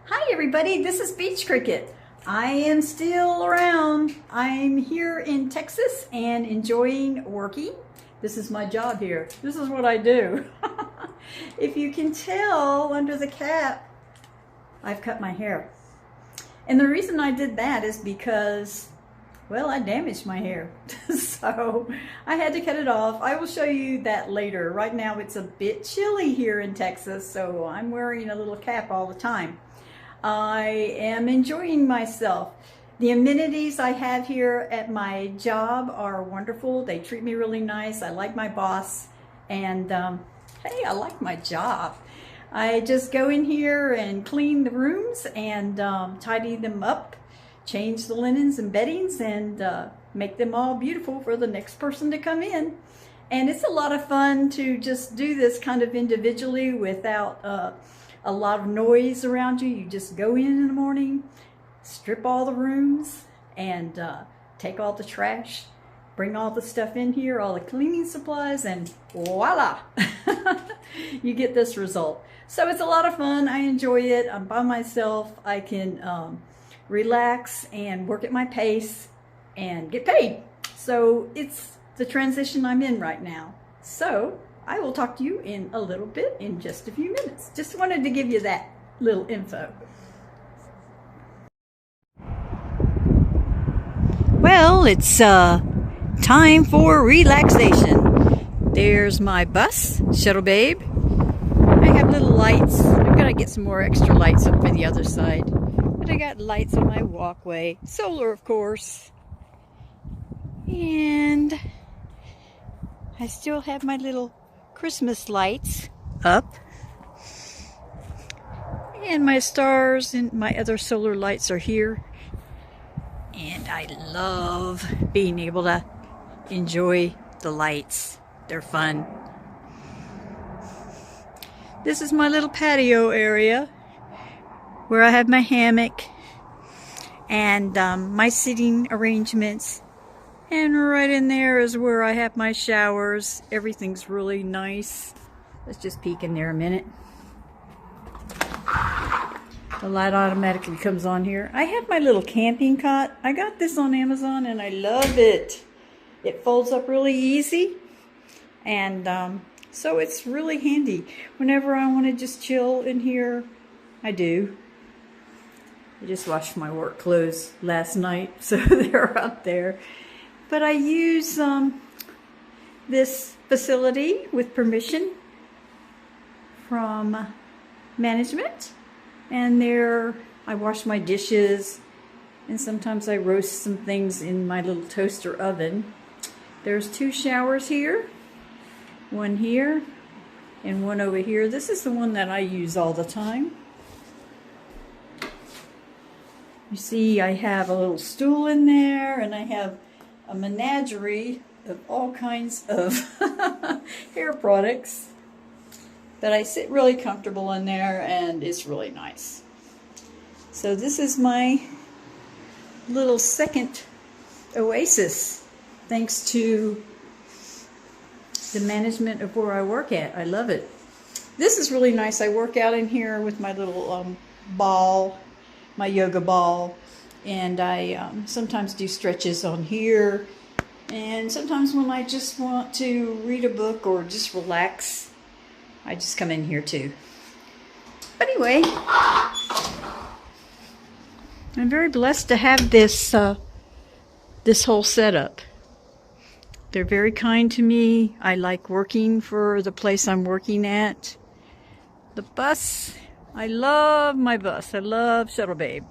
Hi everybody, this is Beachcricket. I am still around. I'm here in Texas and enjoying working. This is my job here. This is what I do. If you can tell under the cap, I've cut my hair. And the reason I did that is because, well, I damaged my hair. So I had to cut it off. I will show you that later. Right now it's a bit chilly here in Texas, so I'm wearing a little cap all the time. I am enjoying myself. The amenities I have here at my job are wonderful. They treat me really nice. I like my boss, and hey, I like my job. I just go in here and clean the rooms and tidy them up, change the linens and beddings, and make them all beautiful for the next person to come in. And it's a lot of fun to just do this kind of individually without a lot of noise around you. You just go in the morning, strip all the rooms, and take all the trash, bring all the stuff in here, all the cleaning supplies, and voila! You get this result. So it's a lot of fun. I enjoy it. I'm by myself. I can relax and work at my pace and get paid. So it's the transition I'm in right now. So I will talk to you in a little bit, in just a few minutes. Just wanted to give you that little info. Well, it's time for relaxation. There's my bus, Shuttle Babe. I have little lights. I've got to get some more extra lights up for the other side. But I got lights on my walkway. Solar, of course. And I still have my little Christmas lights up, and my stars and my other solar lights are here, and I love being able to enjoy the lights. They're fun. This is my little patio area where I have my hammock and my seating arrangements. And right in there is where I have my showers. Everything's really nice. Let's just peek in there a minute. The light automatically comes on here. I have my little camping cot. I got this on Amazon and I love it. It folds up really easy. And so it's really handy. Whenever I want to just chill in here, I do. I just washed my work clothes last night, so they're up there. But I use this facility with permission from management, and there I wash my dishes, and sometimes I roast some things in my little toaster oven. There's 2 showers here, one here and one over here. This is the one that I use all the time. You see, I have a little stool in there, and I have a menagerie of all kinds of hair products. But I sit really comfortable in there, and it's really nice. So this is my little second oasis, thanks to the management of where I work at. I love it. This is really nice. I work out in here with my little ball, my yoga ball. And I sometimes do stretches on here. And sometimes when I just want to read a book or just relax, I just come in here too. But anyway, I'm very blessed to have this this whole setup. They're very kind to me. I like working for the place I'm working at. The bus, I love my bus. I love Shuttle Babe.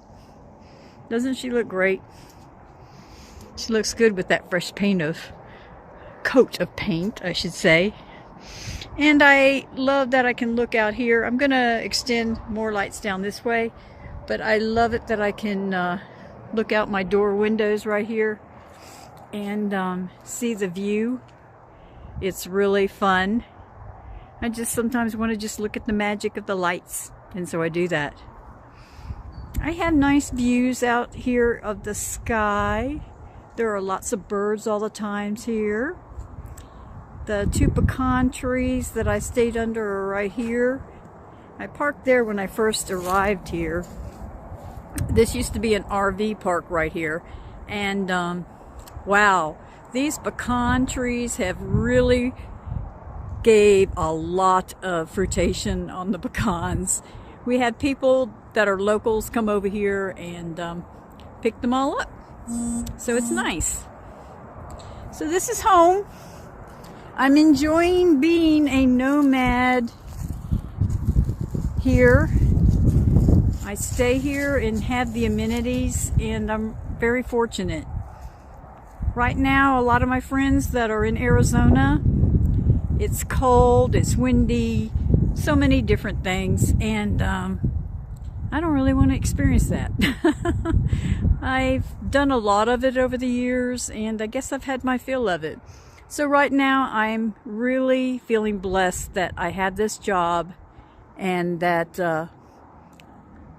Doesn't she look great? She looks good with that fresh coat of paint, I should say. And I love that I can look out here. I'm going to extend more lights down this way, but I love it that I can look out my door windows right here and see the view. It's really fun. I just sometimes want to just look at the magic of the lights, and so I do that. I have nice views out here of the sky. There are lots of birds all the time here. The 2 pecan trees that I stayed under are right here. I parked there when I first arrived here. This used to be an RV park right here, and wow, these pecan trees have really gave a lot of fruitation on the pecans. We had people that are locals come over here and pick them all up, so it's nice. So this is home. I'm enjoying being a nomad here. I stay here and have the amenities, and I'm very fortunate. Right now, a lot of my friends that are in Arizona, it's cold, it's windy, so many different things, and I don't really want to experience that. I've done a lot of it over the years, and I guess I've had my fill of it. So right now, I'm really feeling blessed that I had this job and that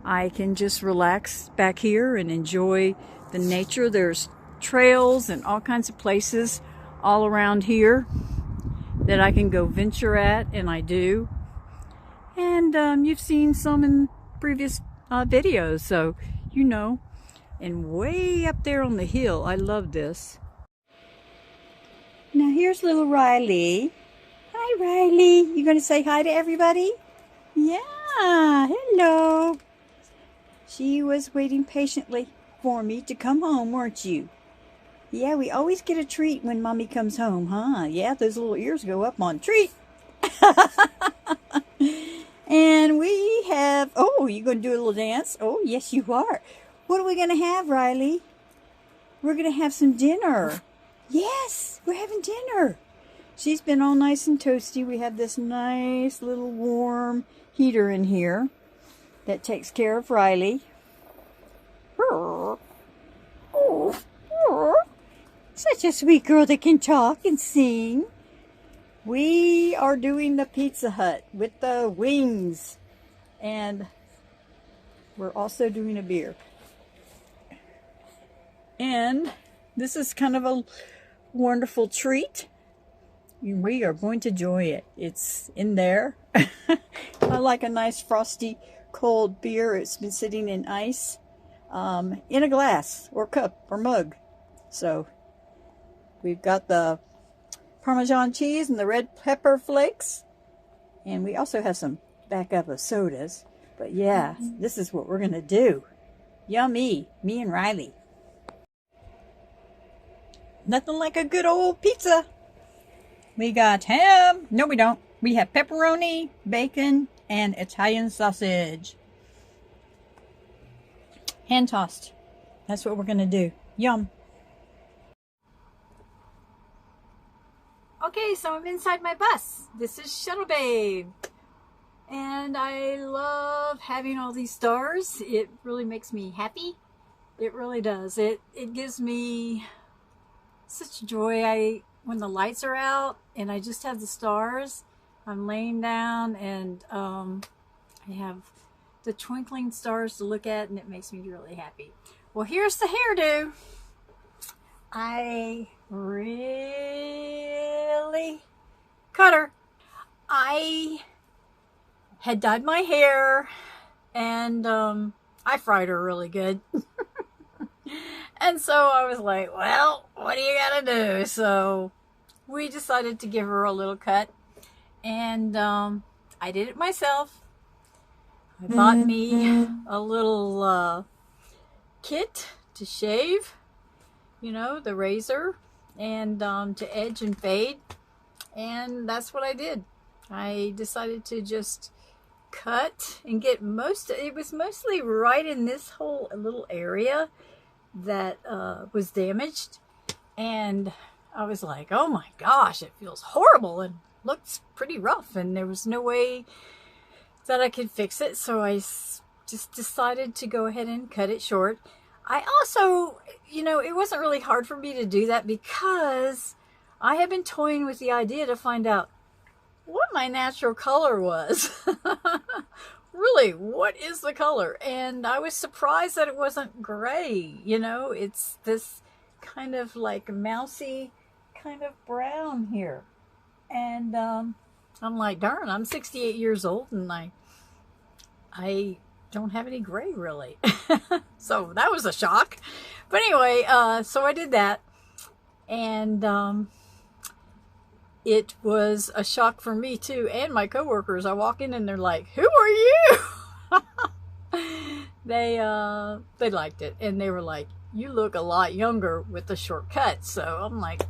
I can just relax back here and enjoy the nature. There's trails and all kinds of places all around here that I can go venture at, and I do. And you've seen some in previous videos, so you know. And way up there on the hill, I love this. Now here's little Riley. Hi, Riley. You going to say hi to everybody? Yeah, hello. She was waiting patiently for me to come home, weren't you? Yeah, we always get a treat when Mommy comes home, huh? Yeah, those little ears go up on treat. And we have, oh, you going to do a little dance? Oh, yes, you are. What are we going to have, Riley? We're going to have some dinner. Yes, we're having dinner. She's been all nice and toasty. We have this nice little warm heater in here that takes care of Riley. Such a sweet girl that can talk and sing. We are doing the Pizza Hut with the wings. And we're also doing a beer. And this is kind of a wonderful treat. We are going to enjoy it. It's in there. I like a nice frosty cold beer. It's been sitting in ice in a glass or cup or mug. So we've got the Parmesan cheese and the red pepper flakes. And we also have some backup of sodas. But yeah, this is what we're going to do. Yummy. Me and Riley. Nothing like a good old pizza. We got ham. No, we don't. We have pepperoni, bacon, and Italian sausage. Hand tossed. That's what we're going to do. Yum. Okay, so I'm inside my bus. This is Shuttle Babe. And I love having all these stars. It really makes me happy. It really does. It gives me such joy. When the lights are out and I just have the stars, I'm laying down and I have the twinkling stars to look at, and it makes me really happy. Well, here's the hairdo. I really cut her. I had dyed my hair and I fried her really good. And so I was like, well, what do you gotta do? So we decided to give her a little cut, and I did it myself. I bought me a little kit to shave, you know, the razor, and to edge and fade, and that's what I did. I decided to just cut and get it was mostly right in this whole little area that was damaged, and I was like, oh my gosh, it feels horrible and looks pretty rough, and there was no way that I could fix it, so I just decided to go ahead and cut it short. I also, you know, it wasn't really hard for me to do that because I had been toying with the idea to find out what my natural color was. Really, what is the color? And I was surprised that it wasn't gray. You know, it's this kind of like mousy kind of brown here. And I'm like, darn, I'm 68 years old and I don't have any gray really. So that was a shock. But anyway, so I did that. And it was a shock for me too, and my coworkers. I walk in and they're like, "Who are you?" They liked it, and they were like, "You look a lot younger with the short cut." So I'm like,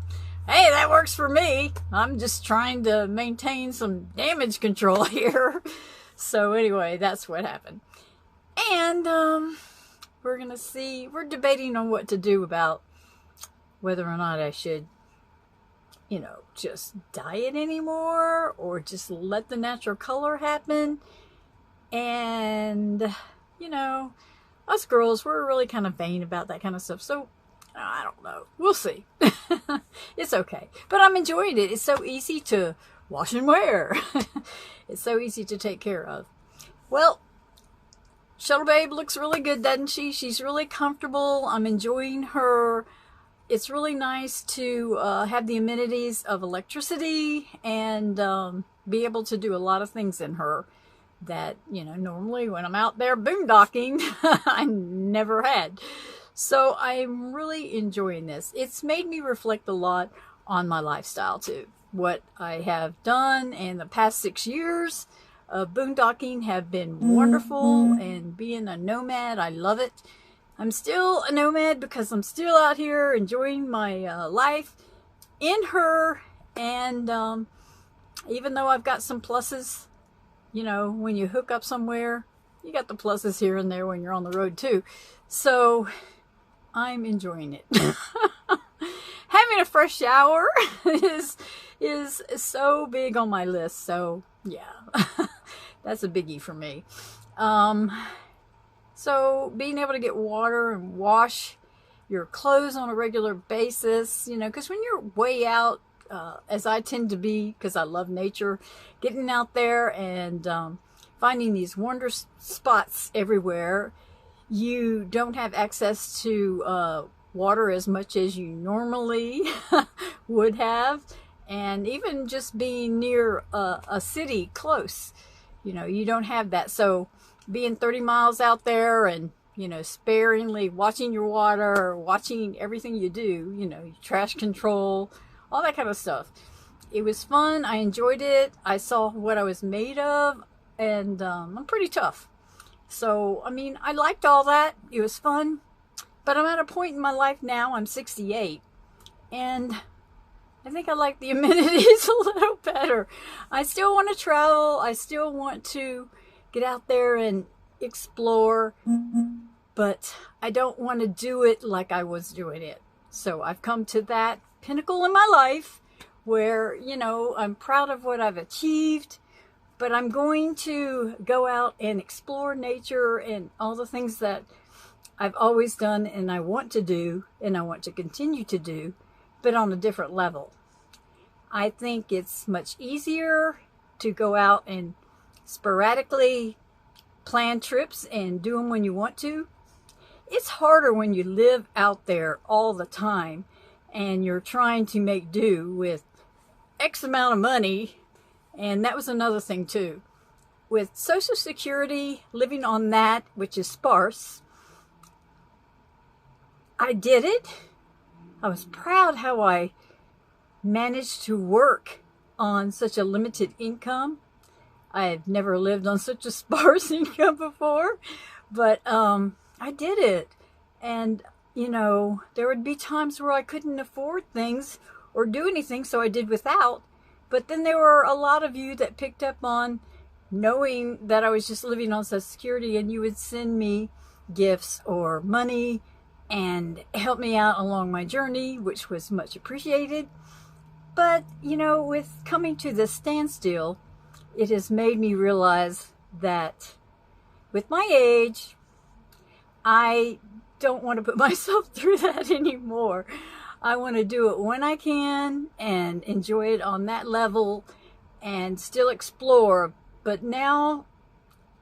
"Hey, that works for me. I'm just trying to maintain some damage control here." So anyway, that's what happened. And we're gonna see. We're debating on what to do about whether or not I should, you know, just dye it anymore or just let the natural color happen. And, you know, us girls, we're really kind of vain about that kind of stuff. So, I don't know. We'll see. It's okay. But I'm enjoying it. It's so easy to wash and wear. It's so easy to take care of. Well, Shuttle Babe looks really good, doesn't she? She's really comfortable. I'm enjoying her. It's really nice to have the amenities of electricity and be able to do a lot of things in her that, you know, normally when I'm out there boondocking, I never had. So I'm really enjoying this. It's made me reflect a lot on my lifestyle too. What I have done in the past 6 years of boondocking have been wonderful, and being a nomad, I love it. I'm still a nomad because I'm still out here enjoying my life in her, and even though I've got some pluses, you know, when you hook up somewhere, you got the pluses here and there when you're on the road too. So I'm enjoying it. Having a fresh shower is so big on my list. So yeah, that's a biggie for me. So being able to get water and wash your clothes on a regular basis, you know, because when you're way out, as I tend to be, because I love nature, getting out there and finding these wonder spots everywhere, you don't have access to water as much as you normally would have. And even just being near a city close, you know, you don't have that. So being 30 miles out there and, you know, sparingly watching your water, watching everything you do, you know, trash control, all that kind of stuff. It was fun. I enjoyed it. I saw what I was made of, and I'm pretty tough. So, I mean, I liked all that. It was fun. But I'm at a point in my life now, I'm 68, and I think I like the amenities a little better. I still want to travel. I still want to get out there and explore, but I don't want to do it like I was doing it. So I've come to that pinnacle in my life where, you know, I'm proud of what I've achieved, but I'm going to go out and explore nature and all the things that I've always done and I want to do and I want to continue to do, but on a different level. I think it's much easier to go out and sporadically plan trips and do them when you want to. It's harder when you live out there all the time and you're trying to make do with X amount of money. And that was another thing too. With Social Security, living on that, which is sparse, I did it. I was proud how I managed to work on such a limited income. I had never lived on such a sparse income before, but I did it. And, you know, there would be times where I couldn't afford things or do anything, so I did without. But then there were a lot of you that picked up on knowing that I was just living on Social Security, and you would send me gifts or money and help me out along my journey, which was much appreciated. But, you know, with coming to this standstill, it has made me realize that with my age, I don't want to put myself through that anymore. I want to do it when I can and enjoy it on that level and still explore. But now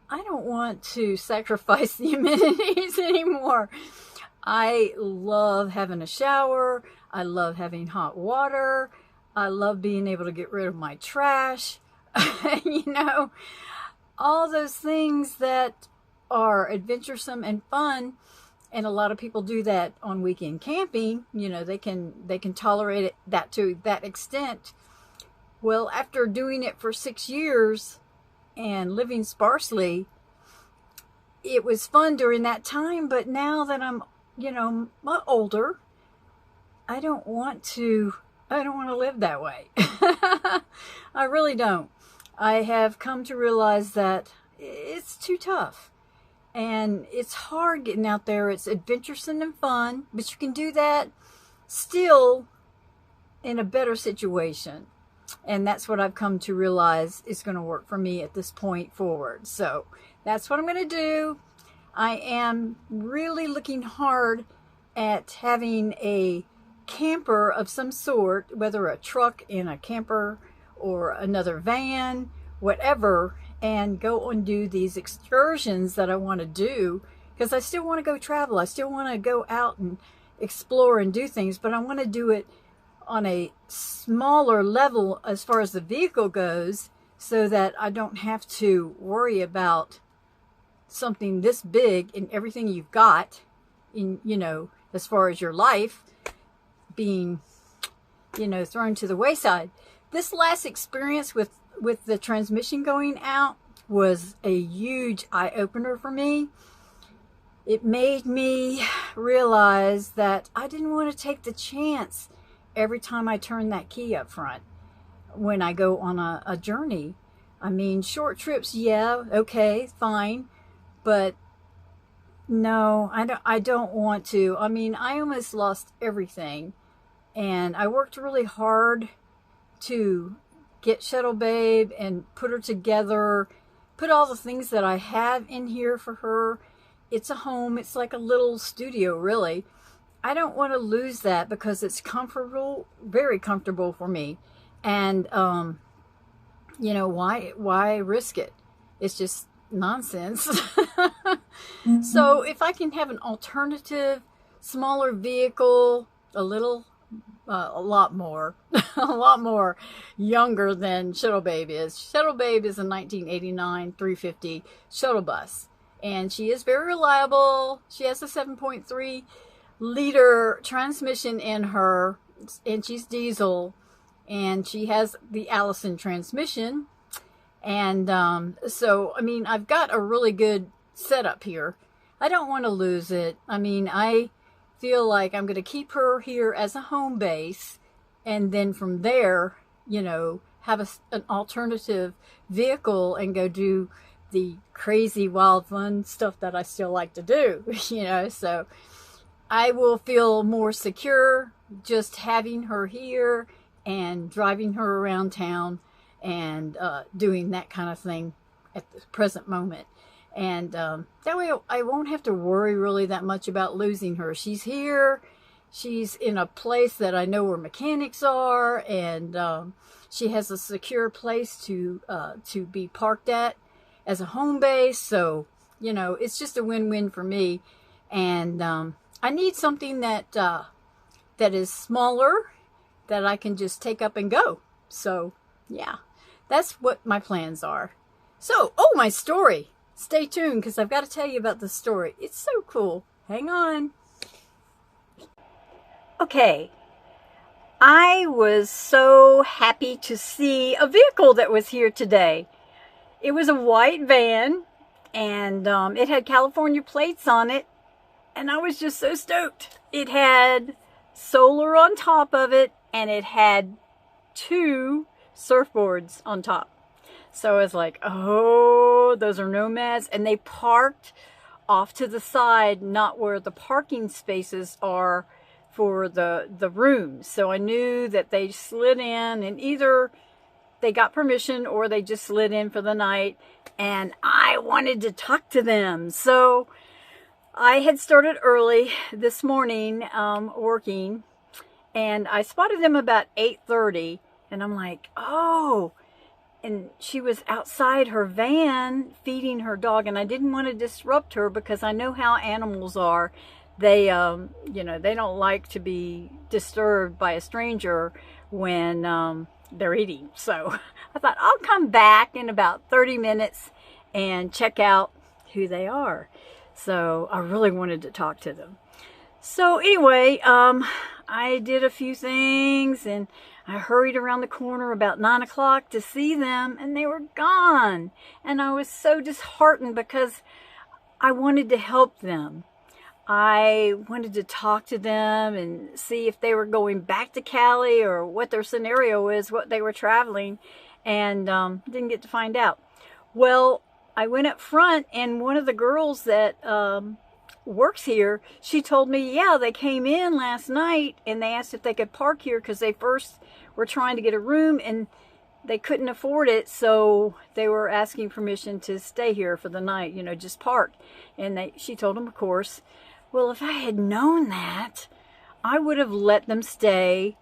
I don't want to sacrifice the amenities anymore. I love having a shower. I love having hot water. I love being able to get rid of my trash. You know, all those things that are adventuresome and fun, and a lot of people do that on weekend camping. You know, they can tolerate it that to that extent. Well, after doing it for 6 years and living sparsely, it was fun during that time, but now that I'm, you know, older, I don't want to live that way. I really don't. I have come to realize that it's too tough. And it's hard getting out there. It's adventuresome and fun, but you can do that still in a better situation. And that's what I've come to realize is going to work for me at this point forward. So that's what I'm going to do. I am really looking hard at having a camper of some sort, whether a truck in a camper or another van, whatever, and go and do these excursions that I want to do, because I still want to go travel. I still want to go out and explore and do things, but I want to do it on a smaller level as far as the vehicle goes, so that I don't have to worry about something this big and everything you've got in, you know, as far as your life being, you know, thrown to the wayside. This last experience with the transmission going out was a huge eye-opener for me. It made me realize that I didn't want to take the chance every time I turn that key up front when I go on a journey. I mean, short trips, yeah, okay, fine, but no, I don't want to. I mean, I almost lost everything, and I worked really hard to get Shuttle Babe and put her together, put all the things that I have in here for her. It's a home. It's like a little studio, really. I don't want to lose that because it's comfortable, very comfortable for me. And, you know, why risk it? It's just nonsense. Mm-hmm. So if I can have an alternative, smaller vehicle, a lot more younger than Shuttle Babe is. Shuttle Babe is a 1989 350 shuttle bus, and she is very reliable. She has a 7.3 liter transmission in her, and she's diesel, and she has the Allison transmission. And so, I mean, I've got a really good setup here. I don't want to lose it. I mean, I feel like I'm going to keep her here as a home base, and then from there, you know, have an alternative vehicle and go do the crazy, wild, fun stuff that I still like to do, you know. So I will feel more secure just having her here and driving her around town and doing that kind of thing at the present moment. And that way I won't have to worry really that much about losing her. She's here. She's in a place that I know where mechanics are, and she has a secure place to be parked at as a home base. So, you know, it's just a win-win for me. And I need something that is smaller, that I can just take up and go. So, yeah, that's what my plans are. So, my story. Stay tuned, because I've got to tell you about the story. It's so cool. Hang on. Okay. I was so happy to see a vehicle that was here today. It was a white van, and it had California plates on it, and I was just so stoked. It had solar on top of it, and it had 2 surfboards on top. So I was like, oh, those are Nomads. And they parked off to the side, not where the parking spaces are for the rooms. So I knew that they slid in, and either they got permission or they just slid in for the night. And I wanted to talk to them. So I had started early this morning working, and I spotted them about 8:30. And I'm like, oh. And she was outside her van feeding her dog, and I didn't want to disrupt her because I know how animals are. They, you know, they don't like to be disturbed by a stranger when they're eating. So I thought I'll come back in about 30 minutes and check out who they are. So I really wanted to talk to them. So anyway, I did a few things and I hurried around the corner about 9 o'clock to see them, and they were gone. And I was so disheartened because I wanted to help them. I wanted to talk to them and see if they were going back to Cali or what their scenario is, what they were traveling, and didn't get to find out. Well, I went up front, and one of the girls that works here, she told me, yeah, they came in last night and they asked if they could park here because they first were trying to get a room and they couldn't afford it, so they were asking permission to stay here for the night, you know, just park. And she told them, of course. Well, if I had known that, I would have let them stay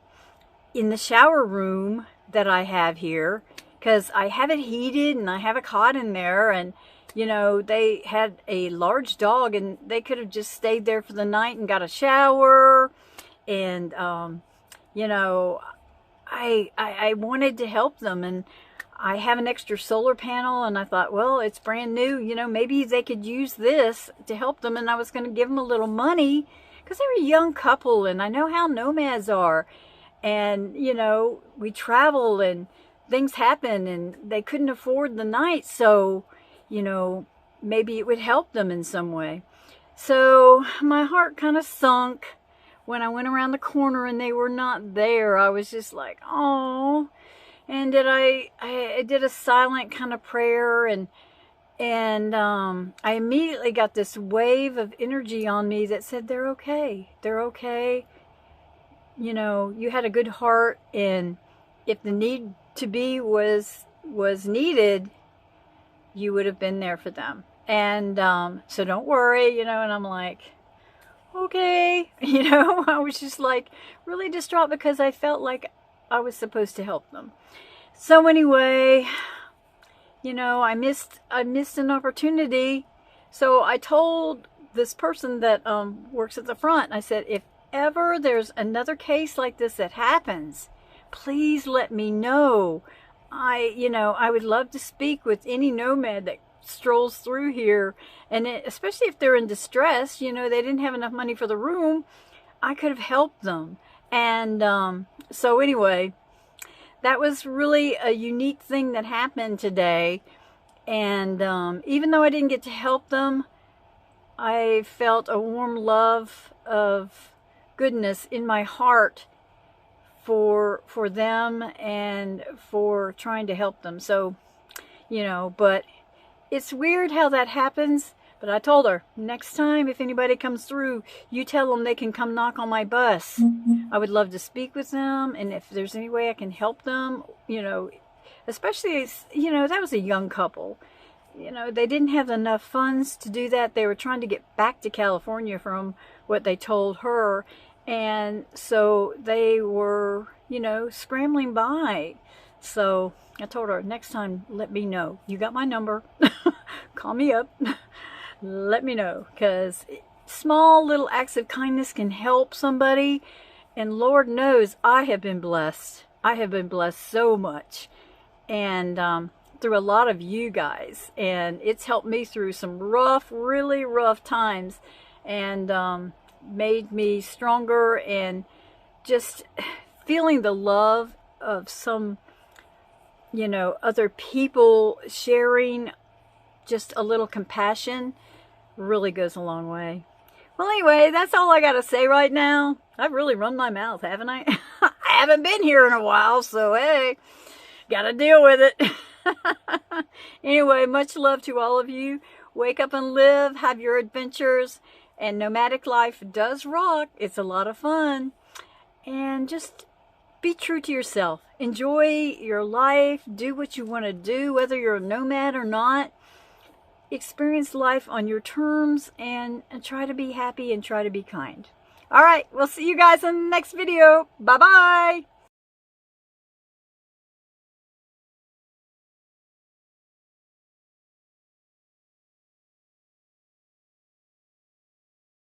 in the shower room that I have here, because I have it heated and I have a cot in there, and you know, they had a large dog and they could have just stayed there for the night and got a shower. And you know, I wanted to help them, and I have an extra solar panel, and I thought, well, it's brand new, you know, maybe they could use this to help them. And I was going to give them a little money because they're a young couple, and I know how nomads are. And, you know, we travel and things happen, and they couldn't afford the night. So, you know, maybe it would help them in some way. So my heart kind of sunk when I went around the corner and they were not there. I was just like, oh. And I did a silent kind of prayer, and I immediately got this wave of energy on me that said, they're okay. They're okay. You know, you had a good heart, and if the need to be was needed, you would have been there for them. And so don't worry, you know. And I'm like, okay. You know, I was just like really distraught because I felt like I was supposed to help them. So anyway, you know, I missed an opportunity. So I told this person that works at the front, I said, if ever there's another case like this that happens, please let me know. You know, I would love to speak with any nomad that strolls through here, and especially if they're in distress, you know, they didn't have enough money for the room, I could have helped them. And so anyway, that was really a unique thing that happened today. And even though I didn't get to help them, I felt a warm love of goodness in my heart for them and for trying to help them. So, you know, but it's weird how that happens. But I told her, next time if anybody comes through, you tell them they can come knock on my bus. I would love to speak with them, and if there's any way I can help them, you know, especially, you know, that was a young couple. You know, they didn't have enough funds to do that. They were trying to get back to California from what they told her. And so they were, you know, scrambling by. So I told her, next time, let me know. You got my number. Call me up. Let me know. Because small little acts of kindness can help somebody. And Lord knows I have been blessed. I have been blessed so much. And through a lot of you guys. And it's helped me through some rough, really rough times. And made me stronger, and just feeling the love of some, you know, other people sharing just a little compassion really goes a long way. Well, anyway, that's all I got to say right now. I've really run my mouth, haven't I? I haven't been here in a while, so hey, got to deal with it. Anyway, much love to all of you. Wake up and live, have your adventures. And nomadic life does rock. It's a lot of fun. And just be true to yourself. Enjoy your life. Do what you want to do, whether you're a nomad or not. Experience life on your terms, and try to be happy and try to be kind. All right, we'll see you guys in the next video. Bye-bye.